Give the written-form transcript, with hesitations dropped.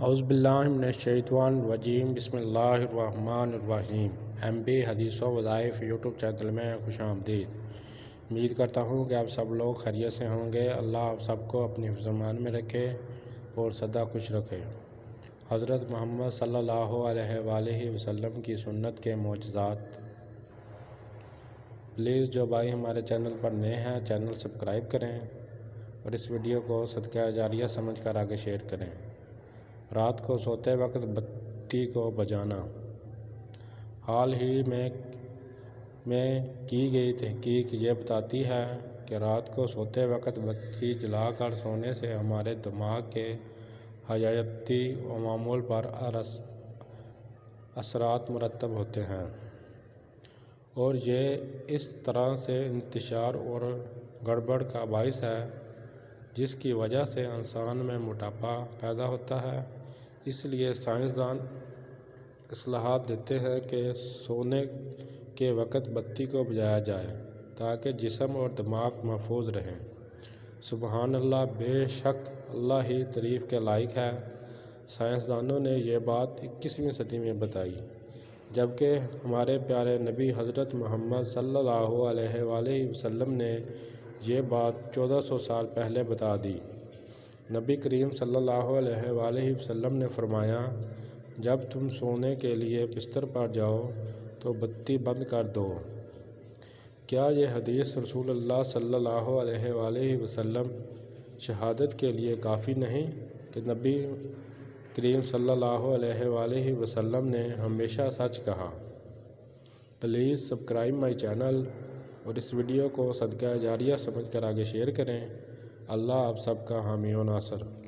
اعوذ باللہ من الشیطان الرجیم بسم اللہ الرحمن الرحیم۔ MB حدیث و وظائف یوٹیوب چینل میں خوش آمدید۔ امید کرتا ہوں کہ آپ سب لوگ خیریت سے ہوں گے۔ اللہ آپ سب کو اپنی حفظ و امان میں رکھے اور سدا خوش رکھے۔ حضرت محمد صلی اللہ علیہ وآلہ وسلم کی سنت کے معجزات۔ پلیز جو بھائی ہمارے چینل پر نئے ہیں چینل سبسکرائب کریں اور اس ویڈیو کو صدقہ جاریہ سمجھ کر آگے شیئر کریں۔ رات کو سوتے وقت بتی کو بجھانا۔ حال ہی میں کی گئی تحقیق یہ بتاتی ہے کہ رات کو سوتے وقت بتی جلا کر سونے سے ہمارے دماغ کے حیاتیاتی عوامل پر اثرات مرتب ہوتے ہیں اور یہ اس طرح سے انتشار اور گڑبڑ کا باعث ہے جس کی وجہ سے انسان میں موٹاپا پیدا ہوتا ہے۔ اس لیے سائنسدان اصلاحات دیتے ہیں کہ سونے کے وقت بتی کو بجھایا جائے تاکہ جسم اور دماغ محفوظ رہیں۔ سبحان اللہ، بے شک اللہ ہی تعریف کے لائق ہے۔ سائنسدانوں نے یہ بات 21ویں صدی میں بتائی جبکہ ہمارے پیارے نبی حضرت محمد صلی اللہ علیہ وآلہ وسلم نے یہ بات 1400 سال پہلے بتا دی۔ نبی کریم صلی اللہ علیہ وآلہ وسلم نے فرمایا، جب تم سونے کے لیے بستر پر جاؤ تو بتی بند کر دو۔ کیا یہ حدیث رسول اللہ صلی اللہ علیہ وآلہ وسلم شہادت کے لیے کافی نہیں کہ نبی کریم صلی اللہ علیہ وآلہ وسلم نے ہمیشہ سچ کہا؟ پلیز سبسکرائب مائی چینل اور اس ویڈیو کو صدقہ جاریہ سمجھ کر آگے شیئر کریں۔ اللہ آپ سب کا حامی و ناصر۔